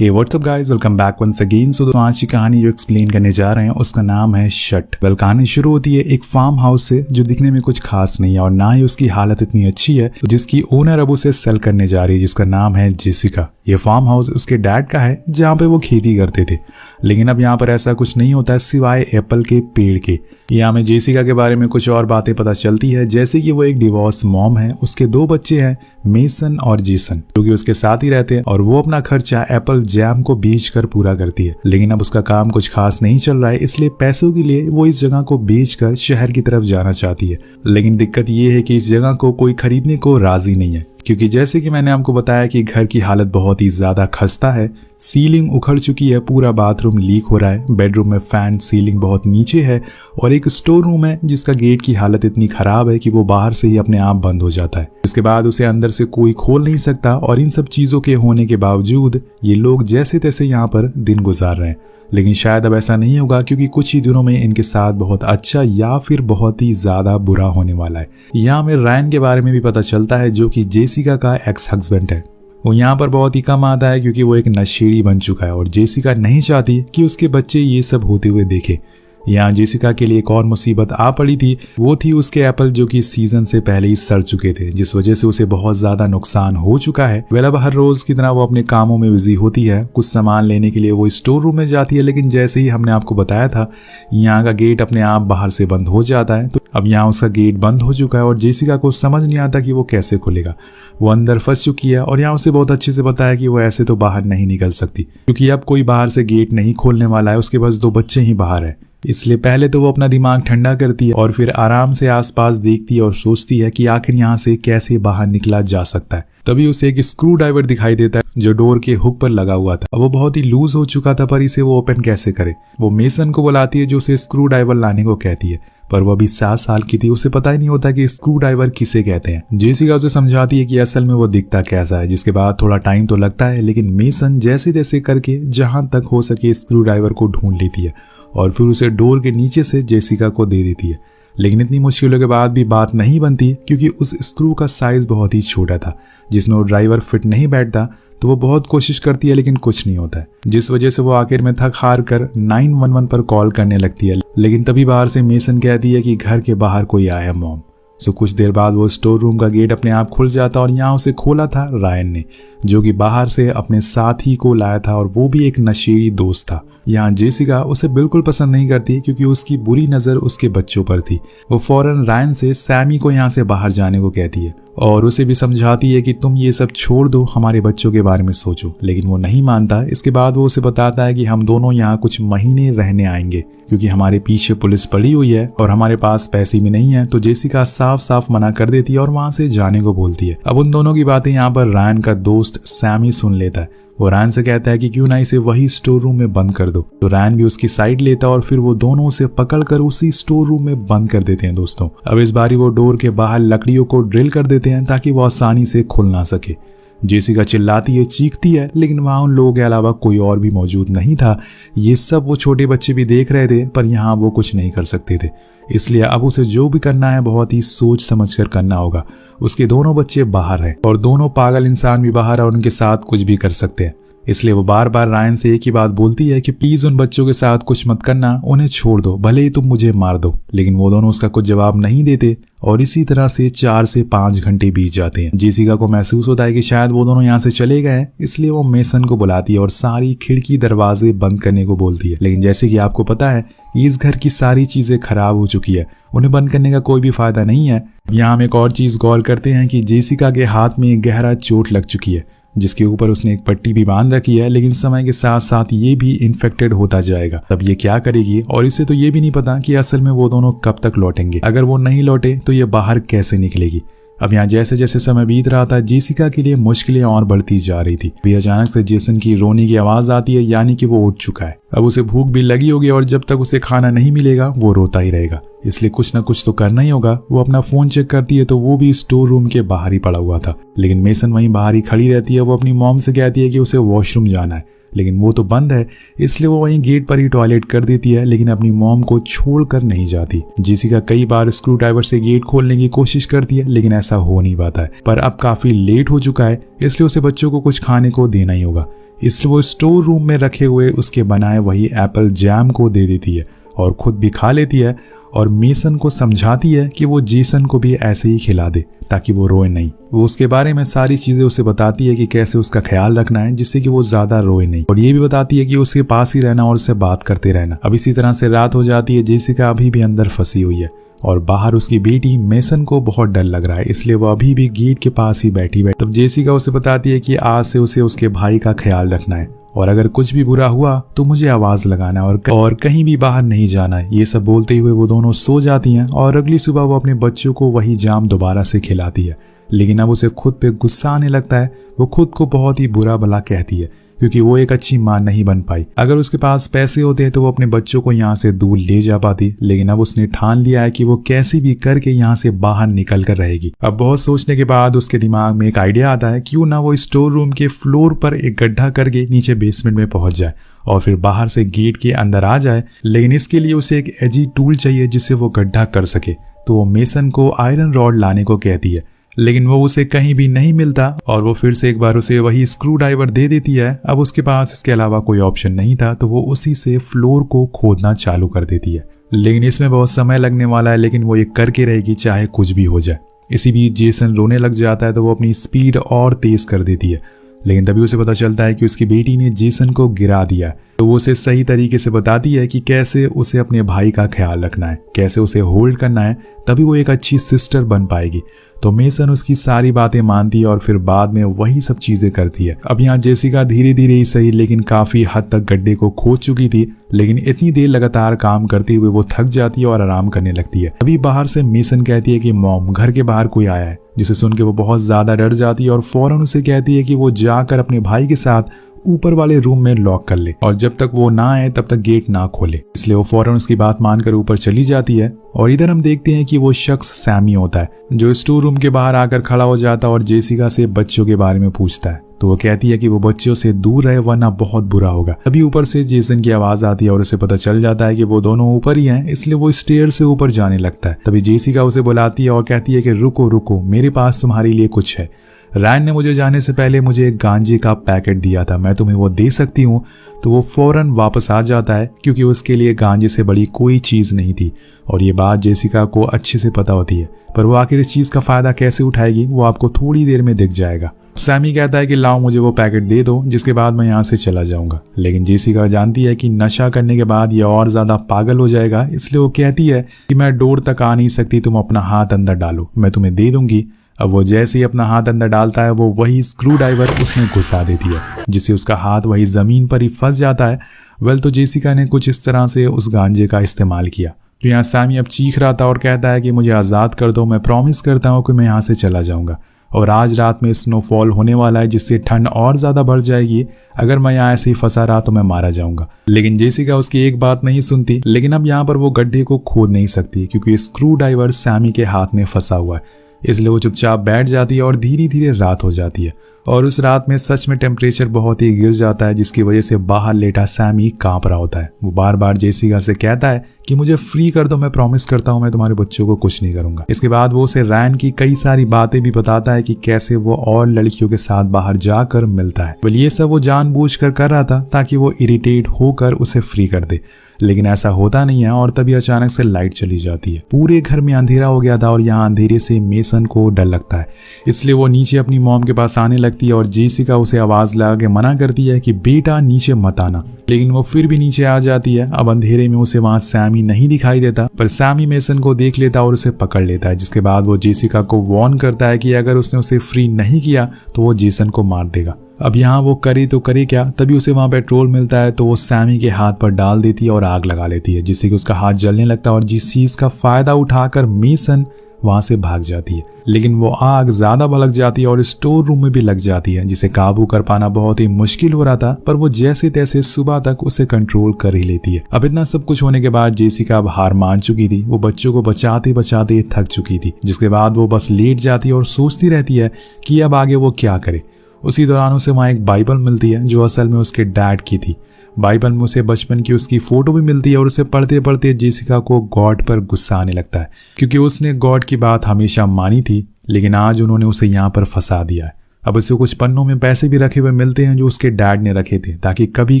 हे what's up guys, welcome back once again. So आज की कहानी जो एक्सप्लेन करने जा रहे हैं उसका नाम है शट। वेल, कहानी शुरू होती है एक फार्म हाउस से जो दिखने में कुछ खास नहीं है और ना ही उसकी हालत इतनी अच्छी है, तो जिसकी ओनर अब उसे सेल करने जा रही है, जिसका नाम है जेसिका। ये फार्म हाउस उसके डैड का है जहाँ पे वो खेती करते थे, लेकिन अब यहाँ पर ऐसा कुछ नहीं होता है सिवाय एप्पल के पेड़ के। यहाँ में जेसिका के बारे में कुछ और बातें पता चलती है, जैसे कि वो एक डिवोर्स मॉम है, उसके 2 बच्चे हैं, मेसन और जेसन, जो कि उसके साथ ही रहते हैं और वो अपना खर्चा एप्पल जैम को बेचकर पूरा करती है। लेकिन अब उसका काम कुछ खास नहीं चल रहा है, इसलिए पैसों के लिए वो इस जगह को बेचकर शहर की तरफ जाना चाहती है। लेकिन दिक्कत ये है कि इस जगह को कोई खरीदने को राजी नहीं है, क्योंकि जैसे कि मैंने आपको बताया कि घर की हालत बहुत ही ज्यादा खस्ता है। सीलिंग उखड़ चुकी है, पूरा बाथरूम लीक हो रहा है, बेडरूम में फैन सीलिंग बहुत नीचे है और एक स्टोर रूम है जिसका गेट की हालत इतनी खराब है कि वो बाहर से ही अपने आप बंद हो जाता है। इसके बाद उसे अंदर से कोई खोल नहीं सकता और इन सब चीजों के होने के बावजूद ये लोग जैसे तैसे यहाँ पर दिन गुजार रहे हैं। लेकिन शायद अब ऐसा नहीं होगा, क्योंकि कुछ ही दिनों में इनके साथ बहुत अच्छा या फिर बहुत ही ज्यादा बुरा होने वाला है। यहाँ में रायन के बारे में भी पता चलता है, जो कि जेसिका का एक्स हस्बैंड है। वो यहाँ पर बहुत ही कम आता है क्योंकि वो एक नशेड़ी बन चुका है और जेसिका नहीं चाहती कि उसके बच्चे ये सब होते हुए देखे। यहाँ जेसिका के लिए एक और मुसीबत आ पड़ी थी, वो थी उसके एप्पल जो कि सीजन से पहले ही सड़ चुके थे, जिस वजह से उसे बहुत ज्यादा नुकसान हो चुका है। वेल, अब हर रोज की तरह वो अपने कामों में बिजी होती है। कुछ सामान लेने के लिए वो स्टोर रूम में जाती है, लेकिन जैसे ही हमने आपको बताया था यहाँ का गेट अपने आप बाहर से बंद हो जाता है, तो अब यहाँ उसका गेट बंद हो चुका है और जेसिका को समझ नहीं आता कि वो कैसे खुलेगा। वो अंदर फंस चुकी है और यहाँ उसे बहुत अच्छे से पता है कि वो ऐसे तो बाहर नहीं निकल सकती, क्योंकि अब कोई बाहर से गेट नहीं खोलने वाला है, उसके पास 2 बच्चे ही बाहर है। इसलिए पहले तो वो अपना दिमाग ठंडा करती है और फिर आराम से आसपास देखती है और सोचती है कि आखिर यहाँ से कैसे बाहर निकला जा सकता है। तभी उसे एक स्क्रू ड्राइवर दिखाई देता है जो डोर के हुक पर लगा हुआ था। अब वो बहुत ही लूज हो चुका था, पर इसे वो ओपन कैसे करे। वो मेसन को बुलाती है जो उसे स्क्रू ड्राइवर लाने को कहती है, पर वो अभी 7 साल की थी, उसे पता ही नहीं होता कि स्क्रू ड्राइवर किसे कहते हैं। जेसिका उसे समझाती है कि असल में वो दिखता कैसा है, जिसके बाद थोड़ा टाइम तो लगता है, लेकिन मेसन जैसे तैसे करके जहां तक हो सके स्क्रू ड्राइवर को ढूंढ लेती है और फिर उसे डोर के नीचे से जेसिका को दे देती है। लेकिन इतनी मुश्किलों के बाद भी बात नहीं बनती, क्योंकि उस स्क्रू का साइज बहुत ही छोटा था जिसमें वो ड्राइवर फिट नहीं बैठता। तो वो बहुत कोशिश करती है लेकिन कुछ नहीं होता है, जिस वजह से वो आखिर में थक हार कर 911 पर कॉल करने लगती है। लेकिन तभी बाहर से मेसन कहती है कि घर के बाहर कोई आया है मॉम। सो कुछ देर बाद वो स्टोर रूम का गेट अपने आप खुल जाता और यहाँ उसे खोला था रायन ने, जो कि बाहर से अपने साथी को लाया था और वो भी एक नशेड़ी दोस्त था। यहाँ जेसिका उसे बिल्कुल पसंद नहीं करती, क्योंकि उसकी बुरी नजर उसके बच्चों पर थी। वो फौरन रायन से सैमी को यहाँ से बाहर जाने को कहती है और उसे भी समझाती है कि तुम ये सब छोड़ दो, हमारे बच्चों के बारे में सोचो। लेकिन वो नहीं मानता। इसके बाद वो उसे बताता है कि हम दोनों यहाँ कुछ महीने रहने आएंगे, क्योंकि हमारे पीछे पुलिस पड़ी हुई है और हमारे पास पैसे भी नहीं है। तो जेसिका साफ साफ मना कर देती है और वहां से जाने को बोलती है। अब उन दोनों की बातें यहाँ पर रायन का दोस्त सैमी सुन लेता है। वो रायन से कहता है कि क्यों ना इसे वही स्टोर रूम में बंद कर दो। तो रायन भी उसकी साइड लेता है और फिर वो दोनों उसे पकड़कर उसी स्टोर रूम में बंद कर देते हैं। दोस्तों, अब इस बारी वो डोर के बाहर लकड़ियों को ड्रिल कर देते हैं ताकि वो आसानी से खुल ना सके। जेसिका चिल्लाती है, चीखती है, लेकिन वहां उन लोगों के अलावा कोई और भी मौजूद नहीं था। ये सब वो छोटे बच्चे भी देख रहे थे, पर यहाँ वो कुछ नहीं कर सकते थे। इसलिए अब उसे जो भी करना है बहुत ही सोच समझ कर करना होगा। उसके दोनों बच्चे बाहर हैं और दोनों पागल इंसान भी बाहर है और उनके साथ कुछ भी कर सकते हैं। इसलिए वो बार बार रायन से एक ही बात बोलती है कि प्लीज उन बच्चों के साथ कुछ मत करना, उन्हें छोड़ दो, भले ही तुम मुझे मार दो। लेकिन वो दोनों उसका कुछ जवाब नहीं देते और इसी तरह से 4 से 5 घंटे बीत जाते हैं। जेसिका को महसूस होता है कि शायद वो दोनों यहाँ से चले गए, इसलिए वो मेसन को बुलाती है और सारी खिड़की दरवाजे बंद करने को बोलती है। लेकिन जैसे कि आपको पता है, इस घर की सारी चीजें खराब हो चुकी है, उन्हें बंद करने का कोई भी फायदा नहीं है। यहाँ हम एक और चीज गौर करते हैं कि जेसिका के हाथ में एक गहरा चोट लग चुकी है, जिसके ऊपर उसने एक पट्टी भी बांध रखी है, लेकिन समय के साथ साथ ये भी इन्फेक्टेड होता जाएगा। तब ये क्या करेगी, और इसे तो ये भी नहीं पता कि असल में वो दोनों कब तक लौटेंगे। अगर वो नहीं लौटे तो ये बाहर कैसे निकलेगी। अब यहाँ जैसे जैसे समय बीत रहा था, जेसिका के लिए मुश्किलें और बढ़ती जा रही थी। फिर अचानक से जेसन की रोने की आवाज आती है, यानी कि वो उठ चुका है। अब उसे भूख भी लगी होगी और जब तक उसे खाना नहीं मिलेगा वो रोता ही रहेगा, इसलिए कुछ ना कुछ तो करना ही होगा। वो अपना फोन चेक करती है तो वो भी स्टोर रूम के बाहर ही पड़ा हुआ था, लेकिन मेसन वहीं बाहर ही खड़ी रहती है। वो अपनी मॉम से कहती है कि उसे वॉशरूम जाना है, लेकिन वो तो बंद है, इसलिए वो वहीं गेट पर ही टॉयलेट कर देती है, लेकिन अपनी मॉम को छोड़कर नहीं जाती। जेसिका कई बार स्क्रू ड्राइवर से गेट खोलने की कोशिश करती है, लेकिन ऐसा हो नहीं पाता है। पर अब काफी लेट हो चुका है, इसलिए उसे बच्चों को कुछ खाने को देना ही होगा। इसलिए वो स्टोर रूम में रखे हुए उसके बनाए वही एप्पल जैम को दे देती है और खुद भी खा लेती है और मेसन को समझाती है कि वो जेसन को भी ऐसे ही खिला दे ताकि वो रोए नहीं। वो उसके बारे में सारी चीजें उसे बताती है कि कैसे उसका ख्याल रखना है जिससे कि वो ज्यादा रोए नहीं, और ये भी बताती है कि उसके पास ही रहना और उससे बात करते रहना। अब इसी तरह से रात हो जाती है। जेसिका अभी भी अंदर फंसी हुई है और बाहर उसकी बेटी मेसन को बहुत डर लग रहा है, इसलिए वो अभी भी गेट के पास ही बैठी बैठी। तब जेसिका उसे बताती है कि आज से उसे उसके भाई का ख्याल रखना है और अगर कुछ भी बुरा हुआ तो मुझे आवाज लगाना है और कहीं भी बाहर नहीं जाना है। ये सब बोलते हुए वो दोनों सो जाती हैं और अगली सुबह वो अपने बच्चों को वही जाम दोबारा से खिलाती है। लेकिन अब उसे खुद पे गुस्सा आने लगता है। वो खुद को बहुत ही बुरा भला कहती है क्योंकि वो एक अच्छी मां नहीं बन पाई। अगर उसके पास पैसे होते तो वो अपने बच्चों को यहाँ से दूर ले जा पाती, लेकिन अब उसने ठान लिया है कि वो कैसे भी करके यहाँ से बाहर निकल कर रहेगी। अब बहुत सोचने के बाद उसके दिमाग में एक आइडिया आता है, क्यों ना वो स्टोर रूम के फ्लोर पर एक गड्ढा करके नीचे बेसमेंट में पहुंच जाए और फिर बाहर से गेट के अंदर आ जाए। लेकिन इसके लिए उसे एक एजी टूल चाहिए जिससे वो गड्ढा कर सके। तो वो मेसन को आयरन रॉड लाने को कहती है, लेकिन वो उसे कहीं भी नहीं मिलता और वो फिर से एक बार उसे वही स्क्रू ड्राइवर दे देती है। अब उसके पास इसके अलावा कोई ऑप्शन नहीं था तो वो उसी से फ्लोर को खोदना चालू कर देती है। लेकिन इसमें बहुत समय लगने वाला है, लेकिन वो ये करके रहेगी चाहे कुछ भी हो जाए। इसी बीच जेसन रोने लग जाता है तो वो अपनी स्पीड और तेज कर देती है, लेकिन तभी उसे पता चलता है कि उसकी बेटी ने जेसन को गिरा दिया। तो वो उसे सही तरीके से बताती है कि कैसे उसे अपने भाई का ख्याल रखना है, कैसे उसे होल्ड करना है, तभी वो एक अच्छी सिस्टर बन पाएगी। तो मेसन उसकी सारी बातें मानती है और फिर बाद में वही सब चीजें करती है। अब यहाँ जेसिका धीरे धीरे ही सही लेकिन काफी हद तक गड्ढे को खोद चुकी थी, लेकिन इतनी देर लगातार काम करते हुए वो थक जाती है और आराम करने लगती है। अभी बाहर से मेसन कहती है कि मॉम, घर के बाहर कोई आया है, जिसे सुन के वो बहुत ज्यादा डर जाती है और फौरन उसे कहती है कि वो जाकर अपने भाई के साथ ऊपर वाले रूम में लॉक कर ले और जब तक वो ना आए तब तक गेट ना खोले। इसलिए वो फौरन उसकी बात मानकर ऊपर चली जाती है। और इधर हम देखते हैं कि वो शख्स सैमी होता है जो स्टोर रूम के बाहर आकर खड़ा हो जाता है और जेसिका से बच्चों के बारे में पूछता है। तो वो कहती है कि वो बच्चों से दूर रहे वरना बहुत बुरा होगा। अभी ऊपर से जेसन की आवाज आती है और उसे पता चल जाता है कि वो दोनों ऊपर ही हैं, इसलिए वो स्टेयर से ऊपर जाने लगता है। तभी जेसिका उसे बुलाती है और कहती है कि रुको रुको, मेरे पास तुम्हारे लिए कुछ है। रैन ने मुझे जाने से पहले मुझे एक गांजे का पैकेट दिया था, मैं तुम्हें वो दे सकती हूँ। तो वो फौरन वापस आ जाता है क्योंकि उसके लिए गांजे से बड़ी कोई चीज नहीं थी और ये बात जेसिका को अच्छे से पता होती है, पर वो आखिर इस चीज का फायदा कैसे उठाएगी वो आपको थोड़ी देर में दिख जाएगा। सैमी कहता है कि लाओ मुझे वो पैकेट दे दो, जिसके बाद मैं यहाँ से चला जाऊंगा। लेकिन जेसिका जानती है कि नशा करने के बाद ये और ज्यादा पागल हो जाएगा, इसलिए वो कहती है कि मैं डोर तक आ नहीं सकती, तुम अपना हाथ अंदर डालो, मैं तुम्हें दे दूंगी। अब वो जैसे ही अपना हाथ अंदर डालता है वो वही स्क्रू ड्राइवर उसमें घुसा देती है, जिससे उसका हाथ वही जमीन पर ही फंस जाता है। वेल, तो जेसिका ने कुछ इस तरह से उस गांजे का इस्तेमाल किया। तो यहाँ सैमी अब चीख रहा था और कहता है कि मुझे आज़ाद कर दो, मैं प्रॉमिस करता हूँ कि मैं यहाँ से चला जाऊँगा। और आज रात में स्नोफॉल होने वाला है जिससे ठंड और ज़्यादा बढ़ जाएगी। अगर मैं यहाँ ऐसे ही फंसा रहा तो मैं मारा जाऊँगा। लेकिन जेसिका उसकी एक बात नहीं सुनती। लेकिन अब यहाँ पर वो गड्ढे को खोद नहीं सकती क्योंकि स्क्रू ड्राइवर सैमी के हाथ में फंसा हुआ है, इसलिए वो चुपचाप बैठ जाती है और धीरे धीरे रात हो जाती है। और उस रात में सच में टेम्परेचर बहुत ही गिर जाता है, जिसकी वजह से बाहर लेटा सैमी कांप रहा होता है। वो बार बार जेसिका से कहता है कि मुझे फ्री कर दो, मैं प्रॉमिस करता हूँ मैं तुम्हारे बच्चों को कुछ नहीं करूंगा। इसके बाद वो उसे रैन की कई सारी बातें भी बताता है कि कैसे वो और लड़कियों के साथ बाहर जाकर मिलता है। बल ये सब वो जानबूझकर कर रहा था ताकि वो इरिटेट होकर उसे फ्री कर दे, लेकिन ऐसा होता नहीं है। और तभी अचानक से लाइट चली जाती है। पूरे घर में अंधेरा हो गया था और यहाँ अंधेरे से मेसन को डर लगता है, इसलिए वो नीचे अपनी मॉम के पास आने लगती है और जेसिका उसे आवाज लगा के मना करती है कि बेटा नीचे मत आना, लेकिन वो फिर भी नीचे आ जाती है। अब अंधेरे में उसे वहां सैमी नहीं दिखाई देता, पर सैमी मेसन को देख लेता और उसे पकड़ लेता है, जिसके बाद वो जेसिका को वार्न करता है कि अगर उसने उसे फ्री नहीं किया तो वो जेसन को मार देगा। अब यहाँ वो करे तो करे क्या, तभी उसे वहां पेट्रोल मिलता है तो वो सैमी के हाथ पर डाल देती है और आग लगा लेती है, जिससे कि उसका हाथ जलने लगता है और जिस चीज का फायदा उठाकर मेसन वहां से भाग जाती है। लेकिन वो आग ज्यादा भड़क जाती है और स्टोर रूम में भी लग जाती है, जिसे काबू कर पाना बहुत ही मुश्किल हो रहा था, पर वो जैसे तैसे सुबह तक उसे कंट्रोल कर ही लेती है। अब इतना सब कुछ होने के बाद जेसिका अब हार मान चुकी थी। वो बच्चों को बचाते बचाते थक चुकी थी, जिसके बाद वो बस लेट जाती है और सोचती रहती है कि अब आगे वो क्या करे। उसी दौरान उसे वहां एक बाइबल मिलती है जो असल में उसके डैड की थी। बाइबल में उसे बचपन की उसकी फोटो भी मिलती है और उसे पढ़ते पढ़ते जेसिका को गॉड पर गुस्सा आने लगता है, क्योंकि उसने गॉड की बात हमेशा मानी थी, लेकिन आज उन्होंने उसे यहाँ पर फंसा दिया है। अब उसे कुछ पन्नों में पैसे भी रखे हुए मिलते हैं जो उसके डैड ने रखे थे ताकि कभी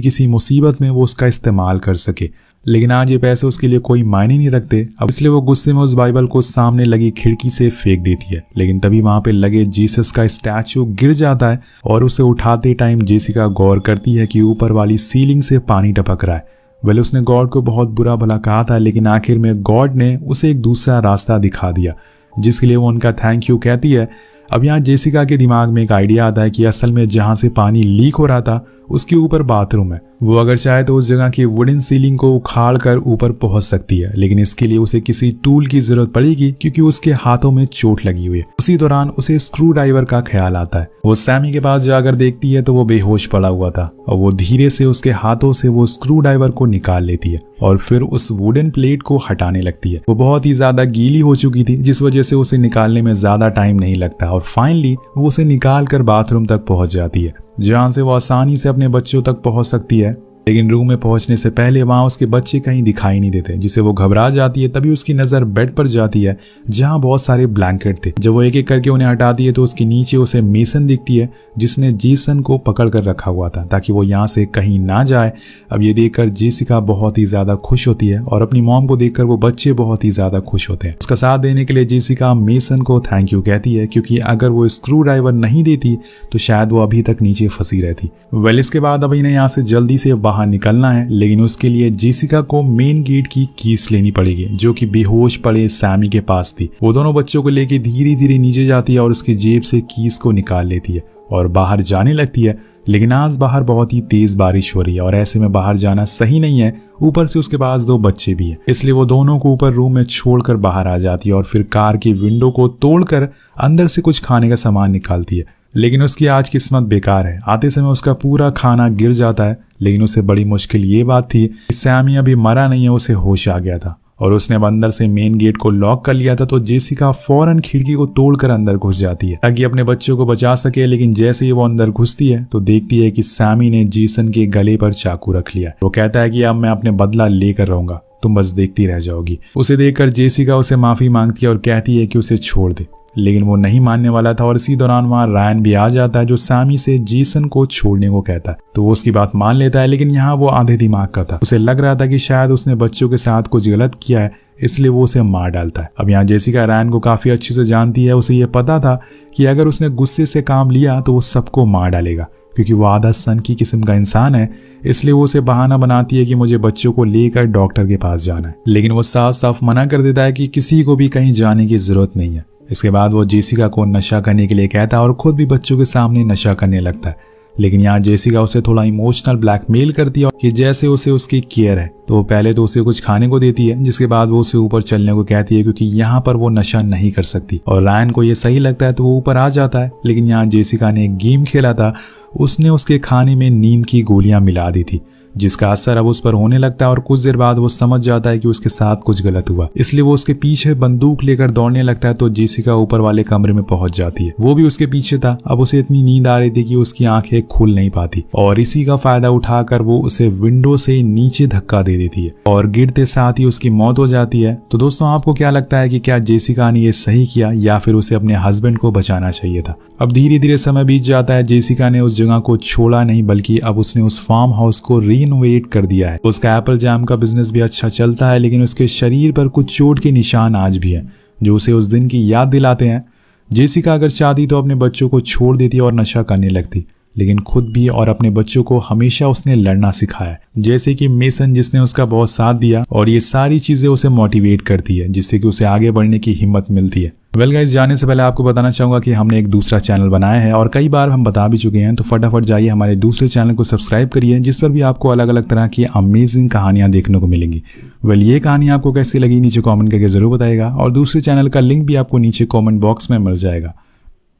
किसी मुसीबत में वो उसका इस्तेमाल कर सके। लेकिन आज ये पैसे उसके लिए कोई मायने नहीं रखते। अब इसलिए वो गुस्से में उस बाइबल को सामने लगी खिड़की से फेंक देती है। लेकिन तभी वहां पे लगे जीसस का स्टैचू गिर जाता है और उसे उठाते टाइम जेसिका गौर करती है कि ऊपर वाली सीलिंग से पानी टपक रहा है। वेल उसने गॉड को बहुत बुरा भला कहा था, लेकिन आखिर में गॉड ने उसे एक दूसरा रास्ता दिखा दिया जिसके लिए वो उनका थैंक यू कहती है। अब यहाँ जेसिका के दिमाग में एक आइडिया आता है कि असल में जहां से पानी लीक हो रहा था उसके ऊपर बाथरूम है। वो अगर चाहे तो उस जगह की वुडन सीलिंग को उखाड़ कर ऊपर पहुंच सकती है, लेकिन इसके लिए उसे किसी टूल की जरूरत पड़ेगी क्योंकि उसके हाथों में चोट लगी हुई है। उसी दौरान उसे स्क्रू ड्राइवर का ख्याल आता है। वो सैमी के पास जाकर देखती है तो वो बेहोश पड़ा हुआ था और वो धीरे से उसके हाथों से वो स्क्रू ड्राइवर को निकाल लेती है और फिर उस वुडन प्लेट को हटाने लगती है। वो बहुत ही ज्यादा गीली हो चुकी थी जिस वजह से उसे निकालने में ज्यादा टाइम नहीं लगता और फाइनली वो उसे निकाल कर बाथरूम तक पहुंच जाती है जहां से वो आसानी से अपने बच्चों तक पहुंच सकती है। लेकिन रूम में पहुंचने से पहले वहां उसके बच्चे कहीं दिखाई नहीं देते, जिससे वो घबरा जाती है। तभी उसकी नजर बेड पर जाती है जहां बहुत सारे ब्लैंकेट थे। जब वो एक एक करके उन्हें हटाती है तो उसके नीचे उसे मेसन दिखती है जिसने जेसन को पकड़ कर रखा हुआ था ताकि वो यहाँ से कहीं ना जाए। अब ये देखकर जेसिका बहुत ही ज्यादा खुश होती है और अपनी मॉम को देखकर वो बच्चे बहुत ही ज्यादा खुश होते हैं। उसका साथ देने के लिए जेसिका मेसन को थैंक यू कहती है क्योंकि अगर वो स्क्रू ड्राइवर नहीं देती तो शायद वो अभी तक नीचे फंसी रहती। वेल इसके बाद अब इन्हें यहाँ से जल्दी से बाहर निकलना है, लेकिन उसके लिए जेसिका को मेन गेट की कीज लेनी पड़ेगी जो कि बेहोश पड़े सैमी के पास थी। वो दोनों बच्चों को लेके धीरे धीरे नीचे जाती है और उसकी जेब से कीज को निकाल लेती है और बाहर जाने लगती है। लेकिन आज बाहर बहुत ही तेज बारिश हो रही है और ऐसे में बाहर जाना सही नहीं है। ऊपर से उसके पास दो बच्चे भी हैं, इसलिए वो दोनों को ऊपर रूम में छोड़कर बाहर आ जाती है और फिर कार की विंडो को तोड़कर अंदर से कुछ खाने का सामान निकालती है। लेकिन उसकी आज किस्मत बेकार है। आते समय उसका पूरा खाना गिर जाता है, लेकिन उसे बड़ी मुश्किल ये बात थी कि सैमी अभी मरा नहीं है, उसे होश आ गया था और उसने अब अंदर से मेन गेट को लॉक कर लिया था। तो जेसिका फौरन खिड़की को तोड़कर अंदर घुस जाती है ताकि अपने बच्चों को बचा सके। लेकिन जैसे ही वो अंदर घुसती है तो देखती है कि सैमी ने जेसन के गले पर चाकू रख लिया। वो कहता है कि अब मैं अपने बदला लेकर रहूंगा, तुम बस देखती रह जाओगी। उसे देखकर जेसिका उसे माफी मांगती है और कहती है कि उसे छोड़ दे, लेकिन वो नहीं मानने वाला था। और इसी दौरान वहां रायन भी आ जाता है जो सैमी से जेसन को छोड़ने को कहता है। तो वो उसकी बात मान लेता है, लेकिन यहाँ वो आधे दिमाग का था। उसे लग रहा था कि शायद उसने बच्चों के साथ कुछ गलत किया है, इसलिए वो उसे मार डालता है। अब यहाँ जेसिका रायन को काफी अच्छे से जानती है। उसे ये पता था कि अगर उसने गुस्से से काम लिया तो वो सबको मार डालेगा क्योंकि वो आधा सन की किस्म का इंसान है। इसलिए वो उसे बहाना बनाती है कि मुझे बच्चों को लेकर डॉक्टर के पास जाना है, लेकिन वो साफ साफ मना कर देता है कि किसी को भी कहीं जाने की जरूरत नहीं है। इसके बाद वो जेसिका को नशा करने के लिए कहता है और खुद भी बच्चों के सामने नशा करने लगता है। लेकिन यहाँ जेसिका उसे थोड़ा इमोशनल ब्लैकमेल करती है कि जैसे उसे उसकी केयर है। तो वो पहले तो उसे कुछ खाने को देती है, जिसके बाद वो उसे ऊपर चलने को कहती है क्योंकि यहाँ पर वो नशा नहीं कर सकती। और रायन को ये सही लगता है तो वो ऊपर आ जाता है। लेकिन यहाँ जेसिका ने एक गेम खेला था, उसने उसके खाने में नींद की गोलियां मिला दी थी जिसका असर अब उस पर होने लगता है और कुछ देर बाद वो समझ जाता है कि उसके साथ कुछ गलत हुआ। इसलिए वो उसके पीछे बंदूक लेकर दौड़ने लगता है। तो जेसिका ऊपर वाले कमरे में पहुंच जाती है। वो भी उसके पीछे था। अब उसे इतनी नींद आ रही थी कि उसकी आंखें खुल नहीं पाती और इसी का फायदा उठाकर वो उसे विंडो से नीचे धक्का दे देती है और गिरते साथ ही उसकी मौत हो जाती है। तो दोस्तों आपको क्या लगता है कि क्या जेसिका ने ये सही किया या फिर उसे अपने हस्बैंड को बचाना चाहिए था? अब धीरे धीरे समय बीत जाता है। जेसिका ने उस जगह को छोड़ा नहीं बल्कि अब उसने उस फार्म हाउस को रीनोवेट कर दिया है। उसका एप्पल जैम का बिजनेस भी अच्छा चलता है, लेकिन उसके शरीर पर कुछ चोट के निशान आज भी हैं जो उसे उस दिन की याद दिलाते हैं। जेसिका अगर चाहती तो अपने बच्चों को छोड़ देती और नशा करने लगती, लेकिन खुद भी और अपने बच्चों को हमेशा उसने लड़ना सिखाया, जैसे कि मेसन जिसने उसका बहुत साथ दिया। और ये सारी चीजें उसे मोटिवेट करती है जिससे कि उसे आगे बढ़ने की हिम्मत मिलती है। वेल गाइस, जाने से पहले आपको बताना चाहूंगा कि हमने एक दूसरा चैनल बनाया है और कई बार हम बता भी चुके हैं, तो फटाफट जाइए हमारे दूसरे चैनल को सब्सक्राइब करिए जिस पर भी आपको अलग अलग तरह की अमेजिंग कहानियां देखने को मिलेंगी। वेल, ये कहानी आपको कैसी लगी नीचे कमेंट करके जरूर बताइएगा और दूसरे चैनल का लिंक भी आपको नीचे कमेंट बॉक्स में मिल जाएगा।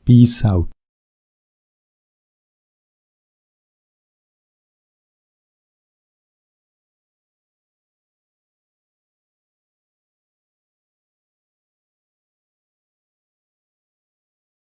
Peace out.